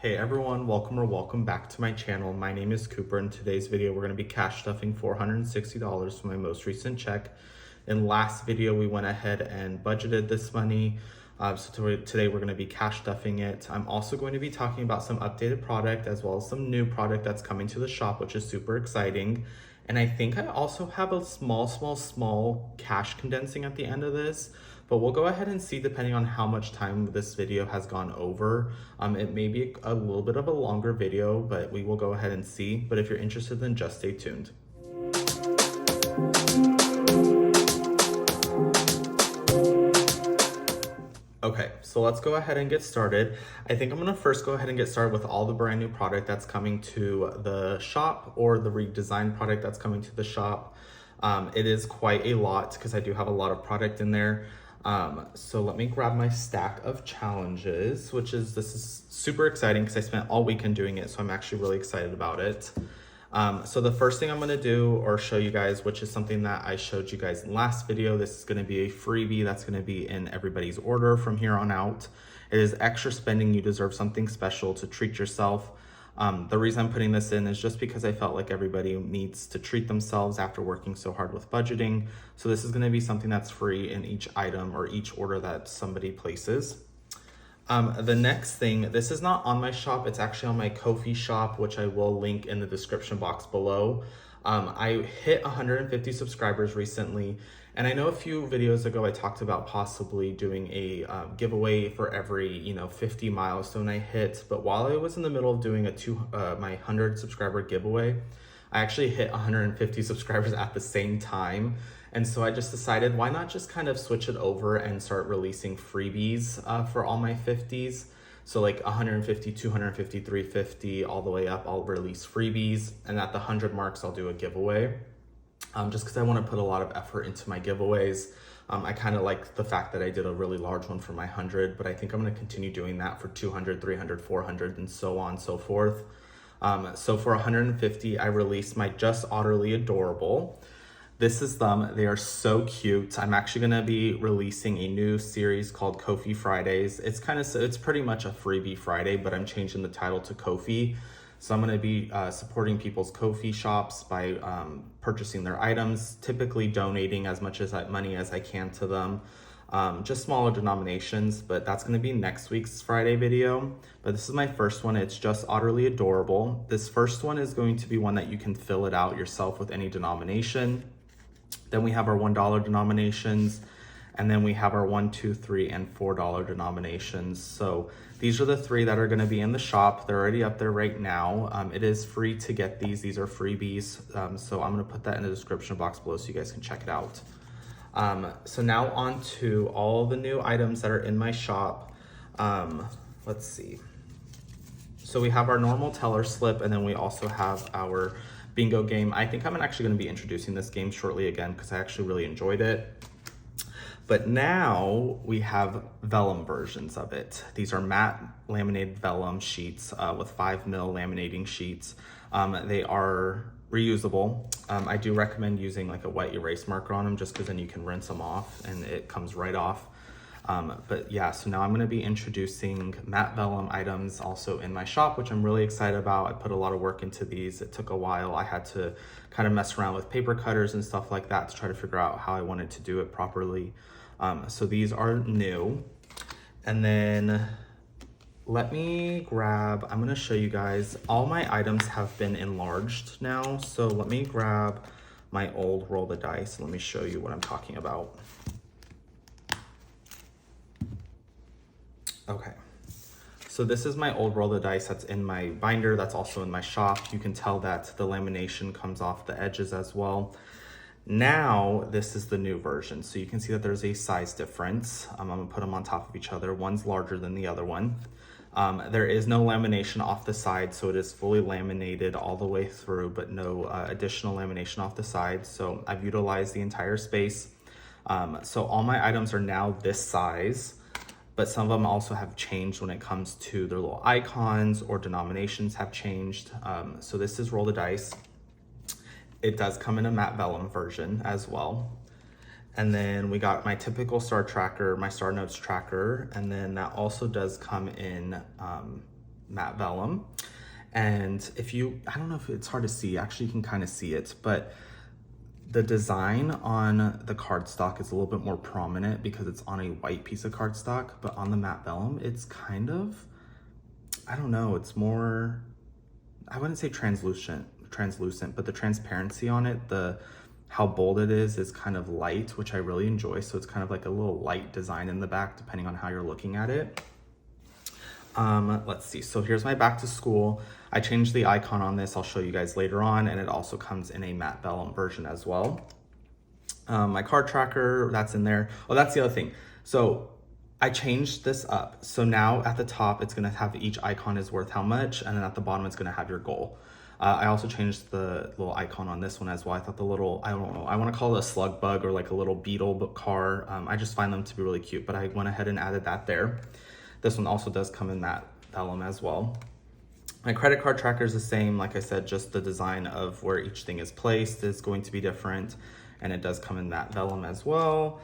Hey everyone, welcome back to my channel. My name is Cooper. In today's video, we're going to be cash stuffing $460 for my most recent check. In last video, we went ahead and budgeted this money. Today we're going to be cash stuffing it. I'm also going to be talking about some updated product as well as some new product that's coming to the shop, which is super exciting. And I think I also have a small cash condensing at the end of this, but we'll go ahead and see depending on how much time this video has gone over. It may be a little bit of a longer video, but we will go ahead and see. But if you're interested, then just stay tuned. Okay, so let's go ahead and get started. I think I'm gonna first go ahead and get started with all the brand new product that's coming to the shop or the redesigned product that's coming to the shop. It is quite a lot because I do have a lot of product in there. So let me grab my stack of challenges, this is super exciting because I spent all weekend doing it, so I'm actually really excited about it. So the first thing I'm going to do or show you guys, which is something that I showed you guys in the last video, this is going to be a freebie that's going to be in everybody's order from here on out. It is extra spending. You deserve something special to treat yourself. The reason I'm putting this in is just because I felt like everybody needs to treat themselves after working so hard with budgeting. So this is going to be something that's free in each item or each order that somebody places. The next thing, this is not on my shop, it's actually on my Ko-fi shop, which I will link in the description box below. I hit 150 subscribers recently, and I know a few videos ago I talked about possibly doing a giveaway for every 50 milestone I hit. But while I was in the middle of doing my 100 subscriber giveaway, I actually hit 150 subscribers at the same time. And so I just decided, why not just kind of switch it over and start releasing freebies for all my 50s. So like 150, 250, 350, all the way up, I'll release freebies. And at the 100 marks, I'll do a giveaway. Just because I want to put a lot of effort into my giveaways. I kind of like the fact that I did a really large one for my 100, but I think I'm going to continue doing that for 200, 300, 400, and so on and so forth. So for 150, I released my Just Otterly Adorable. This is them. They are so cute. I'm actually going to be releasing a new series called Ko-fi Fridays. It's pretty much a freebie Friday, but I'm changing the title to Ko-fi. So I'm going to be supporting people's Ko-fi shops by purchasing their items, typically donating as much money as I can to them. Just smaller denominations, but that's going to be next week's Friday video. But this is my first one. It's Just Utterly Adorable. This first one is going to be one that you can fill it out yourself with any denomination. Then we have our $1 denominations, and then we have our $1, $2, $3, and $4 denominations. So these are the three that are going to be in the shop. They're already up there right now. It is free to get these. These are freebies. So I'm going to put that in the description box below so you guys can check it out. So now on to all the new items that are in my shop. Let's see. So we have our normal teller slip, and then we also have our bingo game. I think I'm actually going to be introducing this game shortly again because I actually really enjoyed it. But now we have vellum versions of it. These are matte laminated vellum sheets with 5mm laminating sheets. They are reusable. I do recommend using like a wet erase marker on them just because then you can rinse them off and it comes right off. But yeah, so now I'm going to be introducing matte vellum items also in my shop, which I'm really excited about. I put a lot of work into these. It took a while. I had to kind of mess around with paper cutters and stuff like that to try to figure out how I wanted to do it properly. So these are new. And then I'm going to show you guys, all my items have been enlarged now. So let me grab my old roll the dice and let me show you what I'm talking about. Okay, so this is my old roll of dice that's in my binder, that's also in my shop. You can tell that the lamination comes off the edges as well. Now, this is the new version. So you can see that there's a size difference. I'm gonna put them on top of each other. One's larger than the other one. There is no lamination off the side, so it is fully laminated all the way through, but no additional lamination off the side. So I've utilized the entire space. So all my items are now this size, but some of them also have changed when it comes to their little icons or denominations have changed. So this is Roll the Dice. It does come in a matte vellum version as well. And then we got my typical star tracker, my star notes tracker. And then that also does come in matte vellum. And if you, I don't know if it's hard to see, actually you can kind of see it, but the design on the cardstock is a little bit more prominent because it's on a white piece of cardstock, but on the matte vellum, it's kind of, I don't know, it's more, I wouldn't say translucent, but the transparency on it, how bold it is kind of light, which I really enjoy. So it's kind of like a little light design in the back, depending on how you're looking at it. Let's see, so here's my back to school. I changed the icon on this, I'll show you guys later on, and it also comes in a matte vellum version as well. My card tracker, that's in there. Oh, that's the other thing. So I changed this up. So now at the top, it's gonna have each icon is worth how much, and then at the bottom, it's gonna have your goal. I also changed the little icon on this one as well. I thought the little, I don't know, I wanna call it a slug bug or like a little beetle car. I just find them to be really cute, but I went ahead and added that there. This one also does come in matte vellum as well. My credit card tracker is the same. Like I said, just the design of where each thing is placed is going to be different, and it does come in matte vellum as well.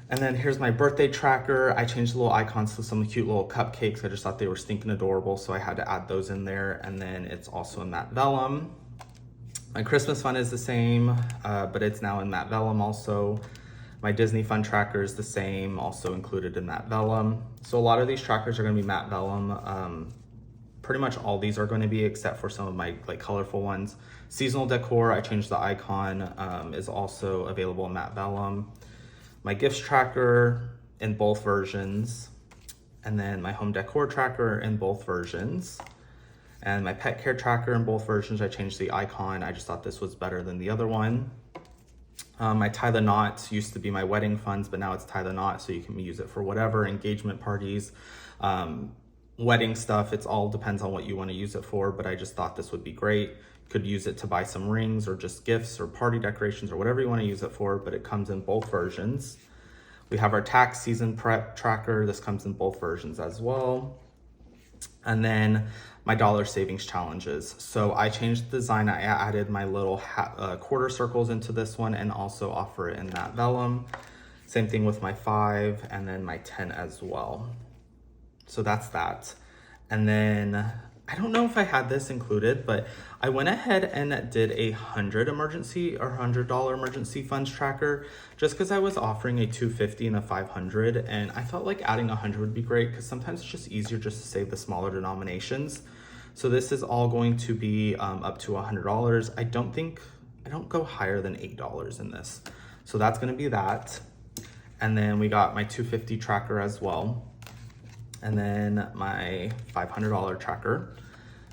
And then here's my birthday tracker. I changed the little icons to some cute little cupcakes. I just thought they were stinking adorable, so I had to add those in there. And then it's also in matte vellum. My Christmas fund is the same, but it's now in matte vellum also. My Disney fund tracker is the same, also included in matte vellum. So a lot of these trackers are gonna be matte vellum. Pretty much all these are gonna be, except for some of my like colorful ones. Seasonal decor, I changed the icon, is also available in matte vellum. My gifts tracker in both versions. And then my home decor tracker in both versions. And my pet care tracker in both versions, I changed the icon. I just thought this was better than the other one. My tie the knot used to be my wedding funds, but now it's tie the knot, so you can use it for whatever, engagement parties, wedding stuff. It's all depends on what you want to use it for, but I just thought this would be great. Could use it to buy some rings or just gifts or party decorations or whatever you want to use it for, but it comes in both versions. We have our tax season prep tracker. This comes in both versions as well. And then my dollar savings challenges. So I changed the design. I added my little quarter circles into this one and also offer it in matte vellum. Same thing with my 5 and then my 10 as well. So that's that. And then I don't know if I had this included, but I went ahead and did a $100 emergency funds tracker just because I was offering a $250 and a $500, and I felt like adding 100 would be great because sometimes it's just easier just to save the smaller denominations. So this is all going to be up to $100. I don't go higher than $8 in this. So that's going to be that. And then we got my $250 tracker as well. And then my $500 tracker.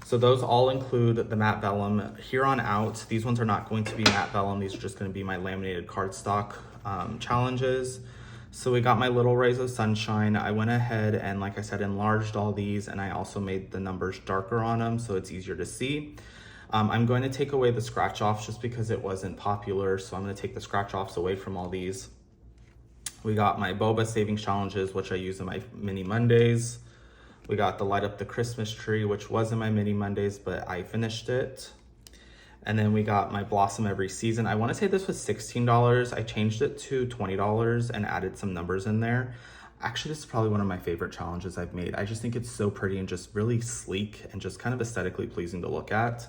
So those all include the matte vellum. Here on out, these ones are not going to be matte vellum. These are just going to be my laminated cardstock challenges. So we got my little rays of sunshine. I went ahead and, like I said, enlarged all these, and I also made the numbers darker on them so it's easier to see. I'm going to take away the scratch offs just because it wasn't popular. So I'm going to take the scratch offs away from all these. We got my boba savings challenges, which I use in my mini Mondays. We got the light up the Christmas tree, which was in my mini Mondays, but I finished it. And then we got my blossom every season. I want to say this was $16. I changed it to $20 and added some numbers in there. Actually, this is probably one of my favorite challenges I've made. I just think it's so pretty and just really sleek and just kind of aesthetically pleasing to look at.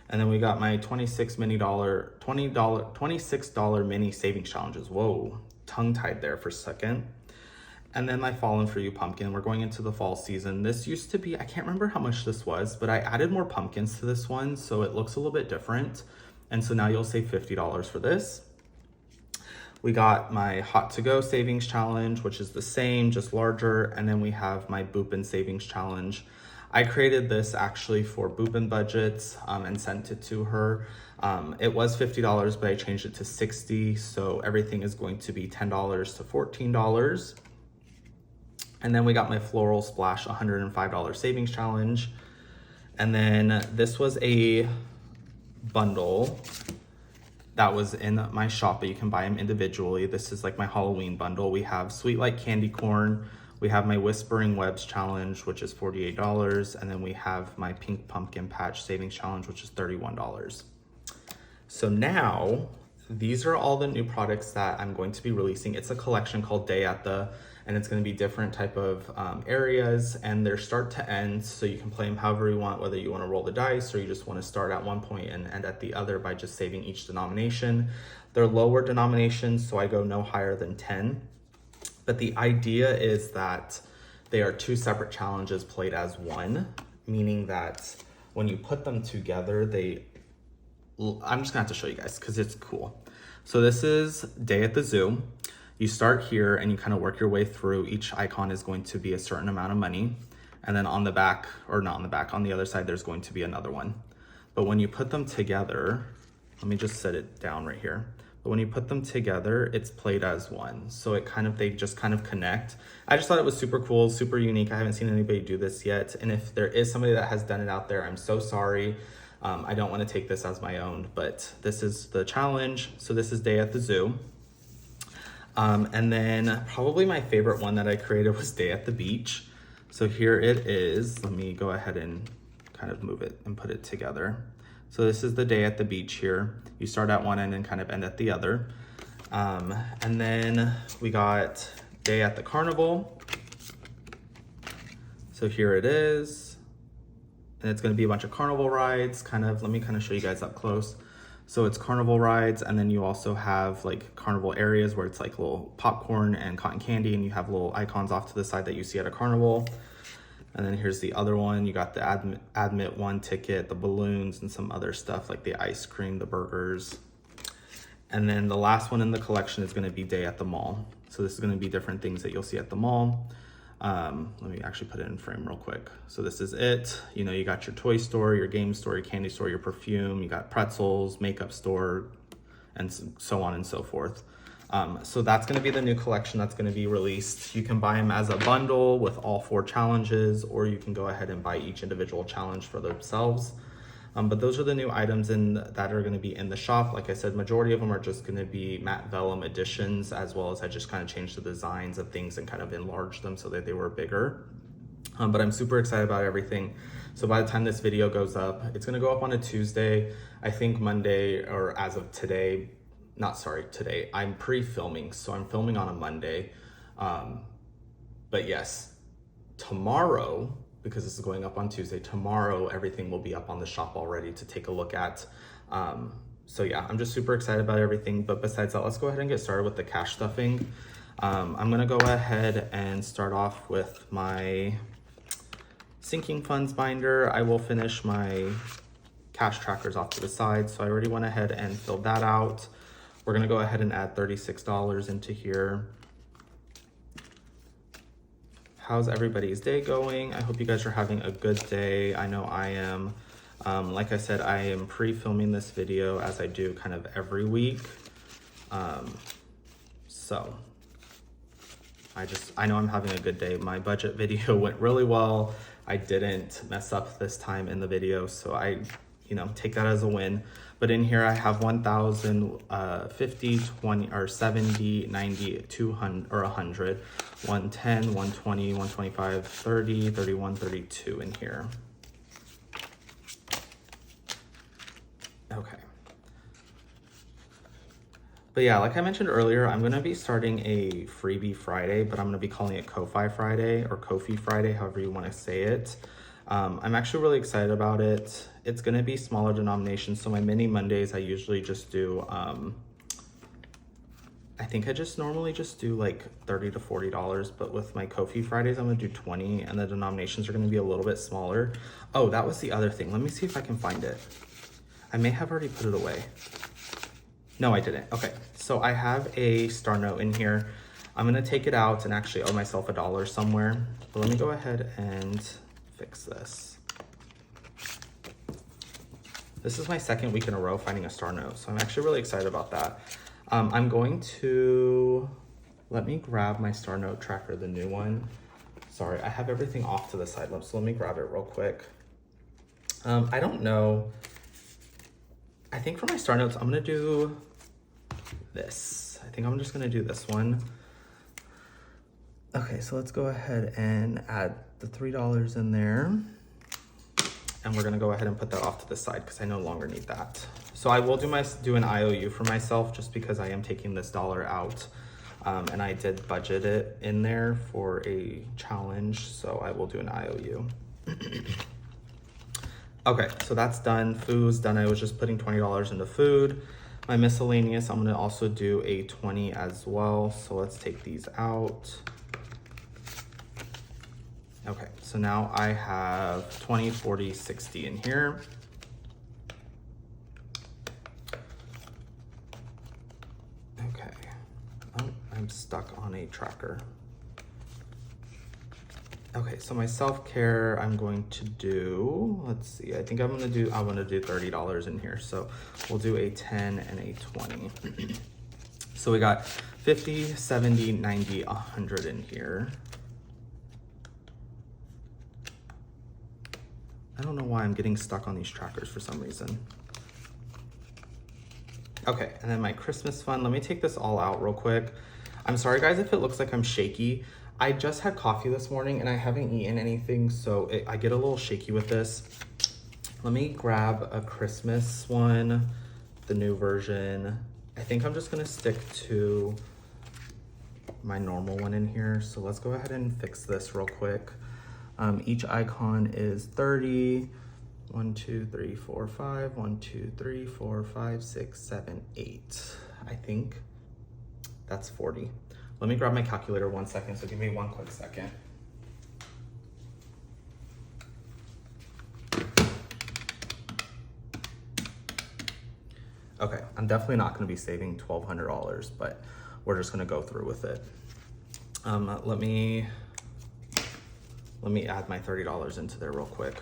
And then we got my $26 mini savings challenges. Whoa, tongue-tied there for a second. And then my Fallen For You pumpkin. We're going into the fall season. This used to be, I can't remember how much this was, but I added more pumpkins to this one, so it looks a little bit different. And so now you'll save $50 for this. We got my Hot To Go savings challenge, which is the same, just larger. And then we have my Boopin savings challenge. I created this actually for Boopin budgets and sent it to her. It was $50, but I changed it to $60. So everything is going to be $10 to $14. And then we got my Floral Splash $105 savings challenge. And then this was a bundle that was in my shop, but you can buy them individually. This is like my Halloween bundle. We have Sweet Like Candy Corn. We have my Whispering Webs challenge, which is $48. And then we have my Pink Pumpkin Patch savings challenge, which is $31. So now these are all the new products that I'm going to be releasing. It's a collection called Day at the, and it's going to be different type of areas, and they're start to end, so you can play them however you want, whether you want to roll the dice or you just want to start at one point and end at the other by just saving each denomination. They're lower denominations, so I go no higher than 10. But the idea is that they are two separate challenges played as one, meaning that when you put them together, I'm just gonna have to show you guys because it's cool. So this is Day at the Zoo. You start here and you kind of work your way through. Each icon is going to be a certain amount of money. And then on the back, or not on the back, on the other side, there's going to be another one. But when you put them together, let me just set it down right here. But when you put them together, it's played as one. So they just kind of connect. I just thought it was super cool, super unique. I haven't seen anybody do this yet. And if there is somebody that has done it out there, I'm so sorry. I don't want to take this as my own, but this is the challenge. So this is Day at the Zoo. And then probably my favorite one that I created was Day at the Beach. So here it is. Let me go ahead and kind of move it and put it together. So this is the Day at the Beach here. You start at one end and kind of end at the other. And then we got Day at the Carnival. So here it is. And it's gonna be a bunch of carnival rides, let me show you guys up close. So it's carnival rides, and then you also have like carnival areas where it's like little popcorn and cotton candy, and you have little icons off to the side that you see at a carnival. And then here's the other one. You got the admit one ticket, the balloons, and some other stuff like the ice cream, the burgers. And then the last one in the collection is gonna be Day at the Mall. So this is gonna be different things that you'll see at the mall. Let me actually put it in frame real quick. So this is it. You got your toy store, your game store, your candy store, your perfume, you got pretzels, makeup store, and so on and so forth. So that's gonna be the new collection that's gonna be released. You can buy them as a bundle with all 4 challenges, or you can go ahead and buy each individual challenge for themselves. But those are the new items that are gonna be in the shop. Like I said, majority of them are just gonna be matte vellum editions, as well as I just kind of changed the designs of things and kind of enlarged them so that they were bigger. But I'm super excited about everything. So by the time this video goes up, it's gonna go up on a Tuesday. I think Monday, or as of today, today, I'm pre-filming, so I'm filming on a Monday. But yes, tomorrow, because this is going up on Tuesday, tomorrow everything will be up on the shop already to take a look at. So yeah, I'm just super excited about everything. But besides that, let's go ahead and get started with the cash stuffing. I'm gonna go ahead and start off with my sinking funds binder. I will finish my cash trackers off to the side. So I already went ahead and filled that out. We're gonna go ahead and add $36 into here. How's everybody's day going? I hope you guys are having a good day. I know I am. Like I said, I am pre-filming this video as I do kind of every week. So I know I'm having a good day. My budget video went really well. I didn't mess up this time in the video, so I take that as a win. But in here I have 1,000, 50, 20, or 70, 90, 200, or 100, 110, 120, 125, 30, 31, 32 in here. Okay. But yeah, like I mentioned earlier, I'm gonna be starting a freebie Friday, but I'm gonna be calling it Ko-Fi Friday or Ko-Fi Friday, however you wanna say it. I'm actually really excited about it. It's gonna be smaller denominations. So my mini Mondays, I usually just do, I think I normally just do like $30 to $40, but with my Ko-Fi Fridays, I'm gonna do 20, and the denominations are gonna be a little bit smaller. Oh, that was the other thing. Let me see if I can find it. I may have already put it away. No, I didn't. Okay, so I have a star note in here. I'm gonna take it out and actually owe myself $1 somewhere. But let me go ahead and fix this. This is my second week in a row finding a star note, so I'm actually really excited about that. I'm going to, let me grab my star note tracker, the new one. Sorry, I have everything off to the side, so let me grab it real quick. I don't know. I think for my star notes, I'm gonna do this. I think I'm just gonna do this one. Okay, so let's go ahead and add the $3 in there. And we're gonna go ahead and put that off to the side because I no longer need that. So I will do an IOU for myself just because I am taking this dollar out. And I did budget it in there for a challenge, so I will do an IOU. Okay, so that's done. Food's done. I was just putting $20 into food. My miscellaneous, I'm gonna also do a 20 as well. So let's take these out. Okay, so now I have 20, 40, 60 in here. Okay, oh, I'm stuck on a tracker. Okay, so my self-care, I'm going to do, let's see, I think I'm gonna do $30 in here. So we'll do a 10 and a 20. So we got 50, 70, 90, 100 in here. I don't know why I'm getting stuck on these trackers for some reason. Okay, and then my Christmas fund, let me take this all out real quick. I'm sorry guys if it looks like I'm shaky. I just had coffee this morning and I haven't eaten anything, so I get a little shaky with this. Let me grab a Christmas one, the new version. I think I'm just gonna stick to my normal one in here. So let's go ahead and fix this real quick. Each icon is 30. 1, 2, 3, 4, 5. 1, 2, 3, 4, 5, 6, 7, 8. I think that's 40. Let me grab my calculator 1 second, so give me 1 quick second. Okay, I'm definitely not gonna be saving $1,200, but we're just gonna go through with it. Let me add my $30 into there real quick.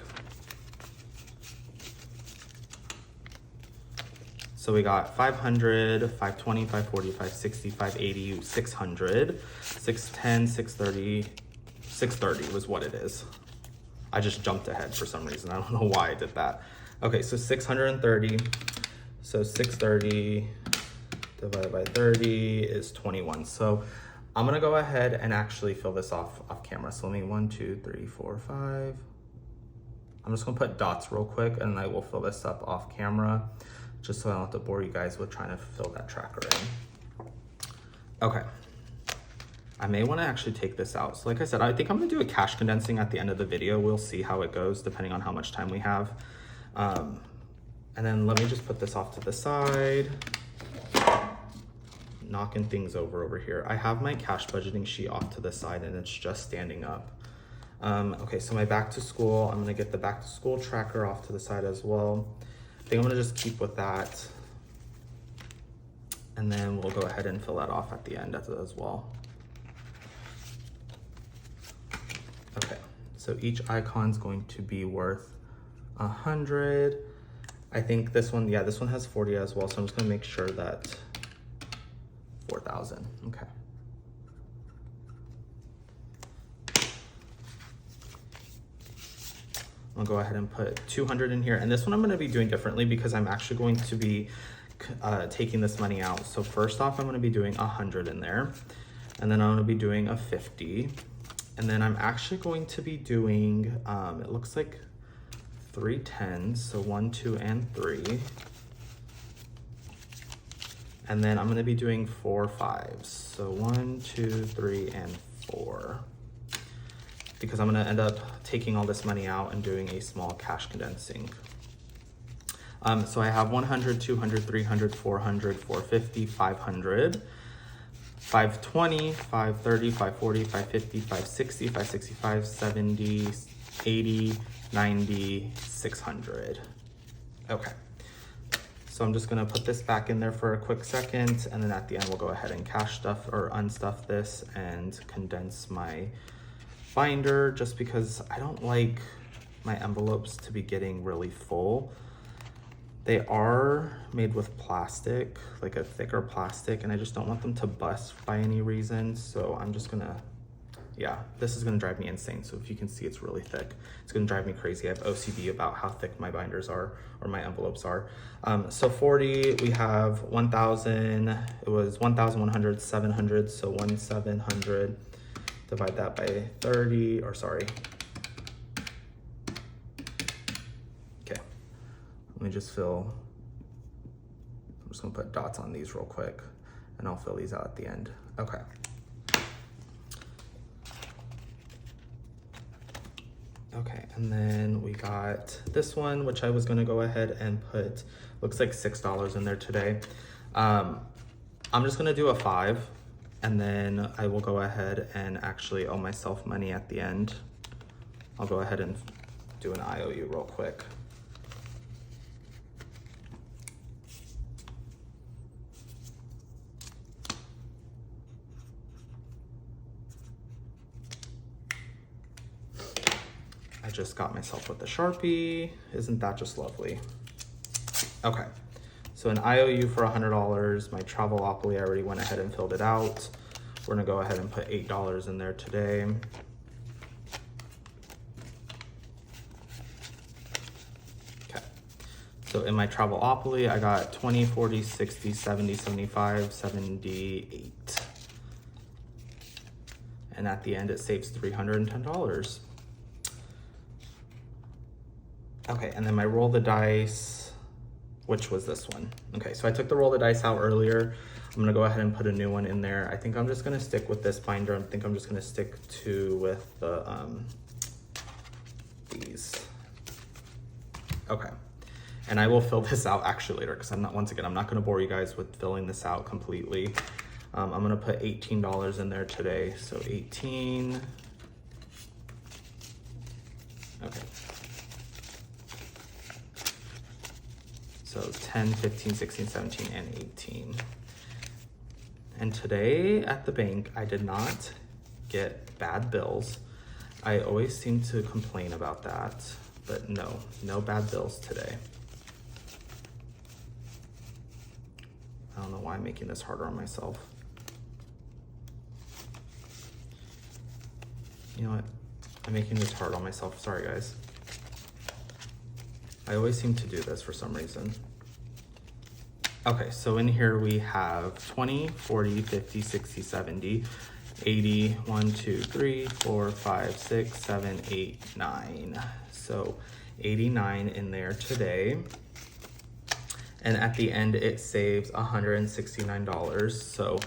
So we got 500, 520, 540, 560, 580, 600, 610, 630, 630 was what it is. I just jumped ahead for some reason. I don't know why I did that. Okay, so 630, so 630 divided by 30 is 21. So I'm gonna go ahead and actually fill this off camera. So let me 1, 2, 3, 4, 5. I'm just gonna put dots real quick and I will fill this up off camera, just so I don't have to bore you guys with trying to fill that tracker in. Okay, I may wanna actually take this out. So like I said, I think I'm gonna do a cash condensing at the end of the video. We'll see how it goes depending on how much time we have. And then let me just put this off to the side. Knocking things over here. I have my cash budgeting sheet off to the side and it's just standing up. Okay, so my back to school, I'm gonna get the back to school tracker off to the side as well. I think I'm gonna just keep with that. And then we'll go ahead and fill that off at the end as well. Okay, so each icon's going to be worth 100. I think this one, yeah, this one has 40 as well. So I'm just gonna make sure that 4,000, okay. I'll go ahead and put 200 in here. And this one I'm gonna be doing differently because I'm actually going to be taking this money out. So first off, I'm gonna be doing 100 in there. And then I'm gonna be doing a 50. And then I'm actually going to be doing, it looks like 3 tens, so 1, 2, and 3. And then I'm gonna be doing 4 5s. So 1, 2, 3, and 4. Because I'm gonna end up taking all this money out and doing a small cash condensing. So I have 100, 200, 300, 400, 450, 500, 520, 530, 540, 550, 560, 565, 70, 80, 90, 600. Okay. So I'm just gonna put this back in there for a quick second, and then at the end we'll go ahead and cash stuff or unstuff this and condense my binder, just because I don't like my envelopes to be getting really full. They are made with plastic, like a thicker plastic, and I just don't want them to bust by any reason. So I'm just gonna, yeah, this is gonna drive me insane. So if you can see, it's really thick. It's gonna drive me crazy. I have OCD about how thick my binders are, or my envelopes are. So 40, we have 1,000, it was 1,100, 700, so 1,700, divide that by 30, or sorry. Okay, let me just fill, I'm just gonna put dots on these real quick, and I'll fill these out at the end. Okay. Okay, and then we got this one, which I was gonna go ahead and put, looks like $6 in there today. I'm just gonna do a 5, and then I will go ahead and actually owe myself money at the end. I'll go ahead and do an IOU real quick. I just got myself with the Sharpie. Isn't that just lovely? Okay, so an IOU for $100. My Travel-opoly, I already went ahead and filled it out. We're gonna go ahead and put $8 in there today. Okay, so in my Travel-opoly, I got 20, 40, 60, 70, 75, 78. And at the end, it saves $310. Okay, and then my roll the dice, which was this one. Okay, so I took the roll the dice out earlier. I'm gonna go ahead and put a new one in there. I think I'm just gonna stick with this binder. I think I'm just gonna stick with the, these. Okay, and I will fill this out actually later because once again, I'm not gonna bore you guys with filling this out completely. I'm gonna put $18 in there today. So 18, okay. So 10, 15, 16, 17, and 18. And today at the bank, I did not get bad bills. I always seem to complain about that, but no bad bills today. I don't know why I'm making this harder on myself. You know what? I'm making this hard on myself. Sorry, guys. I always seem to do this for some reason. Okay, so in here we have 20, 40, 50, 60, 70, 80, 1, 2, 3, 4, 5, 6, 7, 8, 9. So 89 in there today. And at the end, it saves $169. So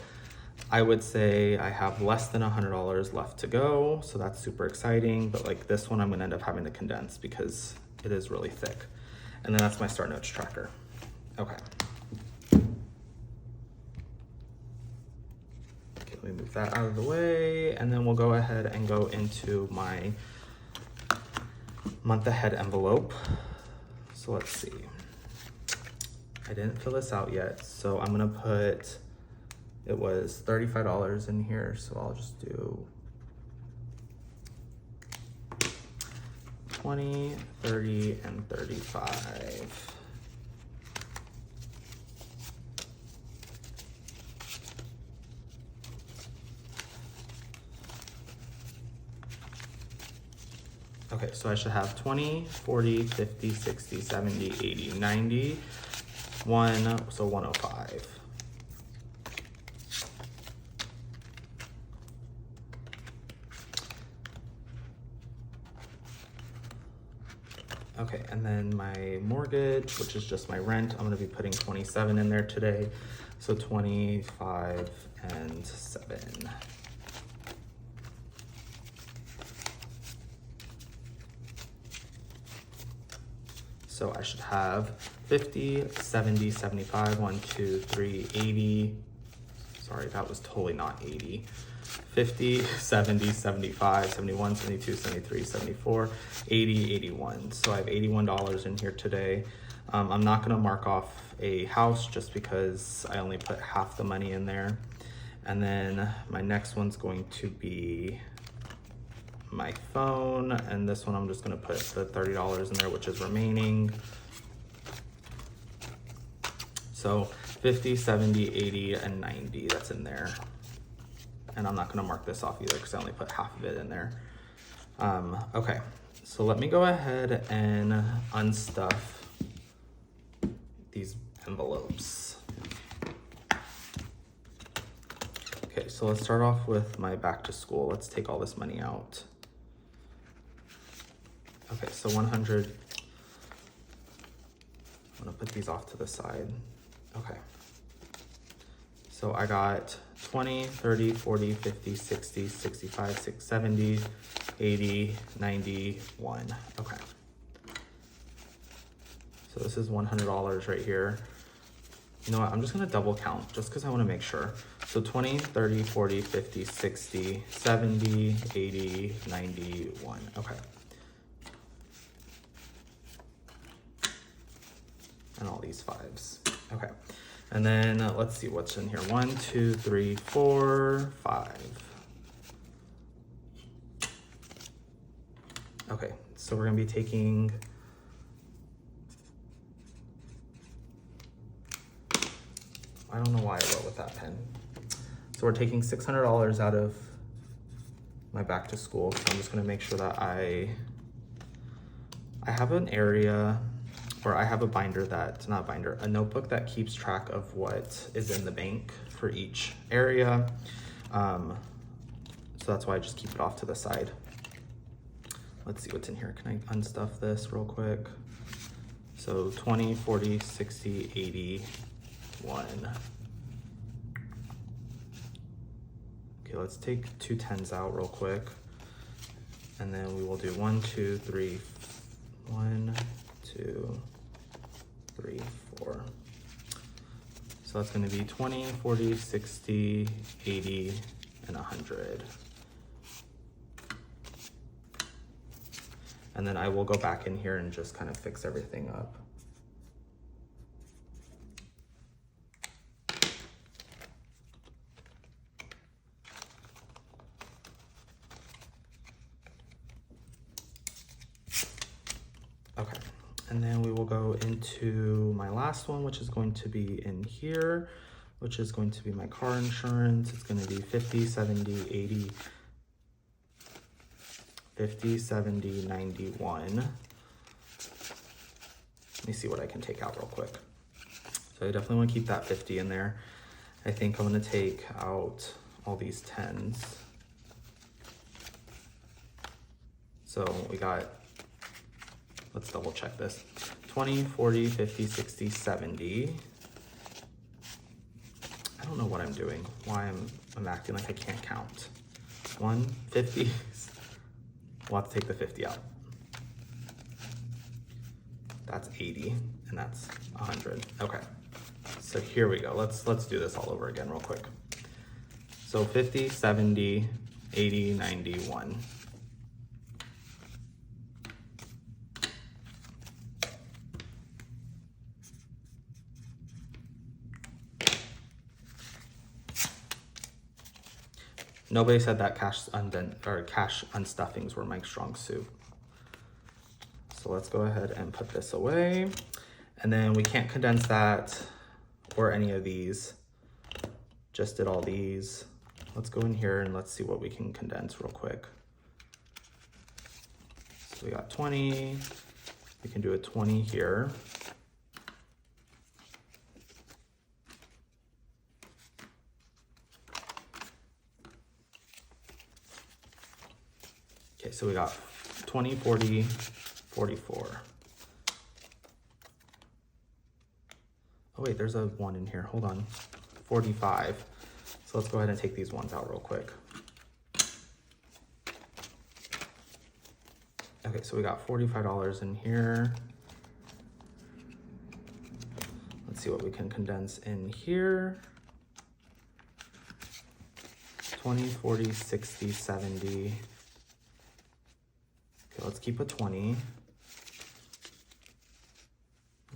I would say I have less than $100 left to go. So that's super exciting. But like this one, I'm gonna end up having to condense because it is really thick. And then that's my Start Notes tracker. Okay. Okay, let me move that out of the way. And then we'll go ahead and go into my month ahead envelope. So let's see. I didn't fill this out yet. So I'm gonna put, it was $35 in here. So I'll just do 20, 30, and 35. Okay, so I should have 20, 40, 50, 60, 70, 80, 90, 1, so 105. Okay, and then my mortgage, which is just my rent, I'm gonna be putting 27 in there today. So 25 and 7. So I should have 50, 70, 75, 1, 2, 3, 80. Sorry, that was totally not 80. 50, 70, 75, 71, 72, 73, 74, 80, 81. So I have $81 in here today. I'm not gonna mark off a house just because I only put half the money in there. And then my next one's going to be my phone. And this one I'm just gonna put the $30 in there, which is remaining. So 50, 70, 80, and 90, that's in there. And I'm not gonna mark this off either because I only put half of it in there. Okay, so let me go ahead and unstuff these envelopes. Okay, so let's start off with my back to school. Let's take all this money out. Okay, so 100. I'm gonna put these off to the side. Okay. So I got 20, 30, 40, 50, 60, 65, 70, 80, 91. Okay. So this is $100 right here. You know what, I'm just gonna double count just because I wanna make sure. So 20, 30, 40, 50, 60, 70, 80, 91, okay. And all these fives, okay. And then let's see what's in here. 1, 2, 3, 4, 5. Okay, so we're gonna be taking, I don't know why I wrote with that pen. So we're taking $600 out of my back to school. So I'm just gonna make sure that I have an area, or I have a binder that, not a binder, a notebook that keeps track of what is in the bank for each area. So that's why I just keep it off to the side. Let's see what's in here. Can I unstuff this real quick? So 20, 40, 60, 80, 1. Okay, let's take 2 10s out real quick. And then we will do 1, 2, 3, 1, 2, 3, 4. So that's gonna be 20, 40, 60, 80, and 100. And then I will go back in here and just kind of fix everything up. Okay, and then we will go into my last one, which is going to be in here, which is going to be my car insurance. It's going to be 50, 70, 80, 50, 70, 91. Let me see what I can take out real quick. So I definitely want to keep that 50 in there. I think I'm going to take out all these 10s. So we got, let's double check this. 20, 40, 50, 60, 70. I don't know what I'm doing, why I'm acting like I can't count. 150. We'll have to take the 50 out. That's 80, and that's 100. Okay, so here we go. Let's do this all over again real quick. So 50, 70, 80, 91. Nobody said that cash unstuffings were my strong suit. So let's go ahead and put this away. And then we can't condense that or any of these. Just did all these. Let's go in here and let's see what we can condense real quick. So we got 20. We can do a 20 here. Okay, so we got 20, 40, 44. Oh wait, there's a 1 in here, hold on. 45. So let's go ahead and take these ones out real quick. Okay, so we got $45 in here. Let's see what we can condense in here. 20, 40, 60, 70. Okay, let's keep a 20.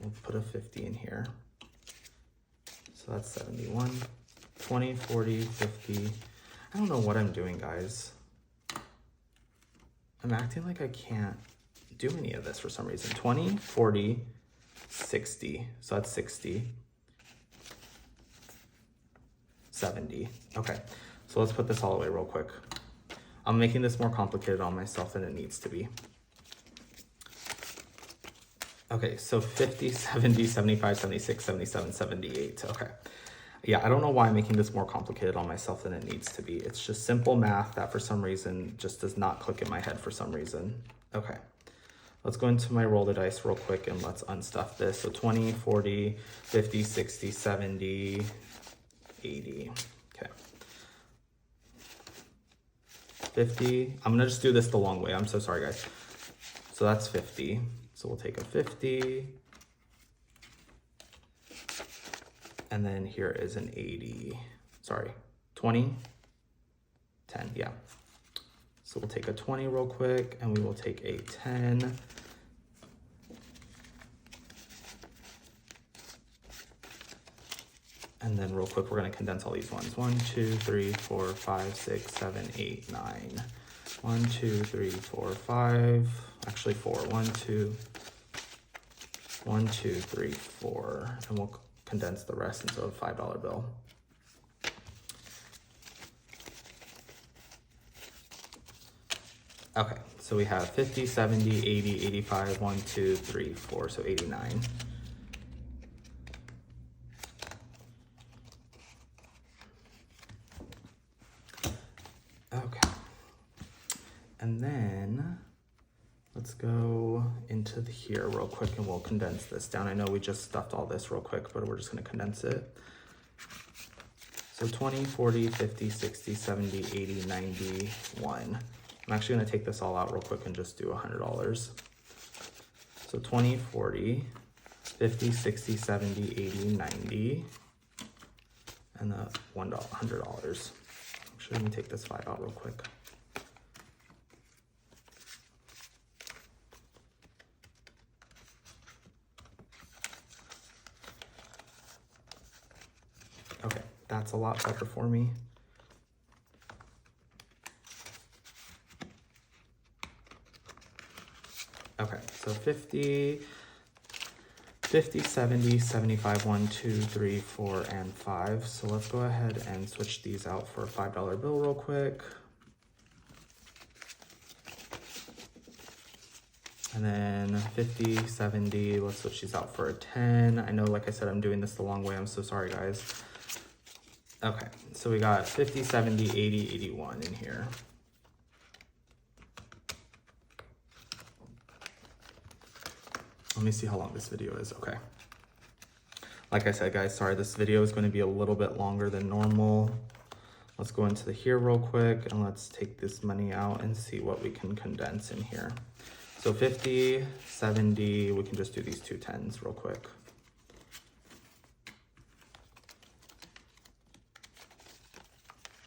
We'll put a 50 in here. So that's 71. 20, 40, 50. I don't know what I'm doing, guys. I'm acting like I can't do any of this for some reason. 20, 40, 60. So that's 60. 70. Okay, so let's put this all away real quick. I'm making this more complicated on myself than it needs to be. Okay, so 50, 70, 75, 76, 77, 78. Okay. Yeah, I don't know why I'm making this more complicated on myself than it needs to be. It's just simple math that for some reason just does not click in my head for some reason. Okay. Let's go into my roll the dice real quick and let's unstuff this. So 20, 40, 50, 60, 70, 80. Okay. 50. I'm gonna just do this the long way. I'm so sorry, guys. So that's 50. So we'll take a 50. And then here is an 80. Sorry, 20, 10, yeah. So we'll take a 20 real quick, and we will take a 10. And then real quick, we're gonna condense all these ones. 1, 2, 3, 4, 5, 6, 7, 8, 9. 1, 2, 3, 4, 5. Actually 4. 1, 2, 1, 2, 3, 4. And we'll condense the rest into a $5 bill. Okay, so we have 50, 70, 80, 85, 1, 2, 3, 4, so 89. Okay, and then let's go into here real quick and we'll condense this down. I know we just stuffed all this real quick, but we're just gonna condense it. So 20, 40, 50, 60, 70, 80, 90, 1. I'm actually gonna take this all out real quick and just do $100. So 20, 40, 50, 60, 70, 80, 90, and the $100. Actually, let me take this 5 out real quick. Okay, that's a lot better for me. Okay, so 50, 70, 75, 1, 2, 3, 4, and 5. So let's go ahead and switch these out for a $5 bill real quick. And then 50, 70, let's switch these out for a 10. I know, like I said, I'm doing this the long way. I'm so sorry, guys. Okay, so we got 50, 70, 80, 81 in here. Let me see how long this video is. Okay. Like I said, guys, sorry, this video is going to be a little bit longer than normal. Let's go into here real quick and let's take this money out and see what we can condense in here. So 50, 70, we can just do these 2 10s real quick.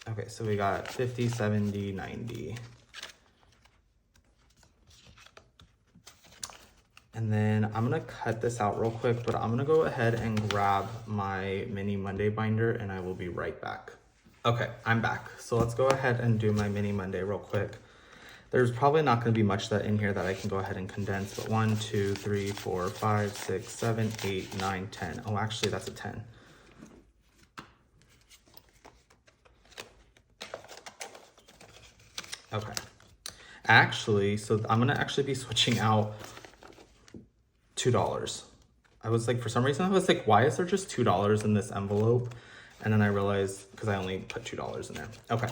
Okay, so we got 50, 70, 90. And then I'm gonna cut this out real quick, but I'm gonna go ahead and grab my mini Monday binder and I will be right back. Okay, I'm back. So let's go ahead and do my mini Monday real quick. There's probably not gonna be much that in here that I can go ahead and condense, but 1, 2, 3, 4, 5, 6, 7, 8, 9, 10. Oh, actually that's a 10. Okay. Actually, so I'm gonna actually be switching out $2. I was like, for some reason, I was like, why is there just $2 in this envelope? And then I realized, because I only put $2 in there. Okay.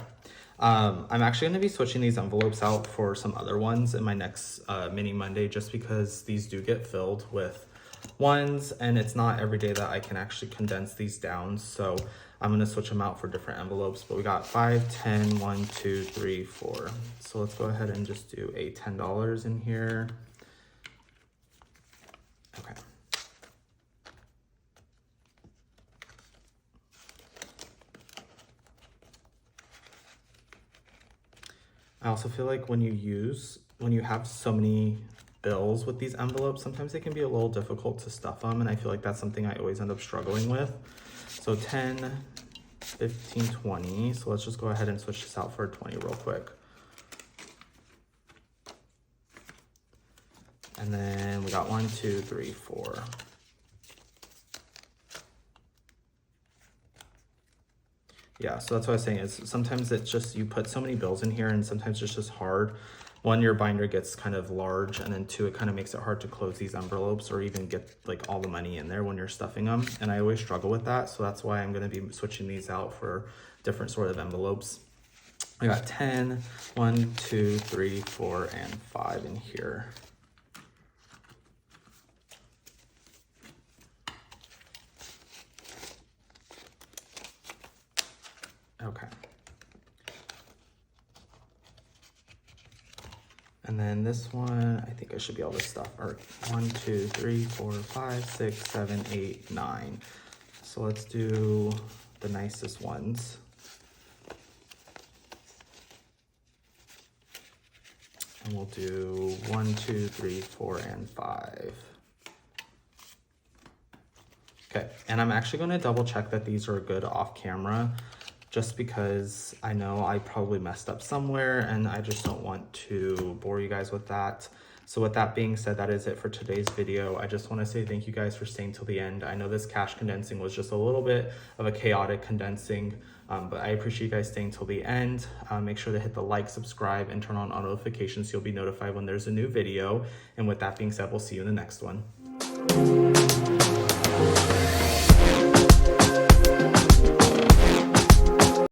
I'm actually going to be switching these envelopes out for some other ones in my next mini Monday, just because these do get filled with ones, and it's not every day that I can actually condense these down. So I'm going to switch them out for different envelopes. But we got 5, 10, 1, 2, 3, 4. So let's go ahead and just do a $10 in here. Okay. I also feel like when you have so many bills with these envelopes, sometimes it can be a little difficult to stuff them, and I feel like that's something I always end up struggling with. So 10, 15, 20. So let's just go ahead and switch this out for 20 real quick. And then we got 1, 2, 3, 4. Yeah, so that's what I was saying, is sometimes it's just, you put so many bills in here and sometimes it's just hard. One, your binder gets kind of large, and then two, it kind of makes it hard to close these envelopes or even get like all the money in there when you're stuffing them. And I always struggle with that. So that's why I'm going to be switching these out for different sort of envelopes. I got 10, 1, 2, 3, 4, and 5 in here. Okay. And then this one, I think I should be able to stuff, or 1, 2, 3, 4, 5, 6, 7, 8, 9. So let's do the nicest ones. And we'll do 1, 2, 3, 4, and 5. Okay, and I'm actually going to double check that these are good off camera, just because I know I probably messed up somewhere and I just don't want to bore you guys with that. So with that being said, that is it for today's video. I just want to say thank you guys for staying till the end. I know this cash condensing was just a little bit of a chaotic condensing, but I appreciate you guys staying till the end. Make sure to hit the like, subscribe, and turn on all notifications so you'll be notified when there's a new video. And with that being said, we'll see you in the next one.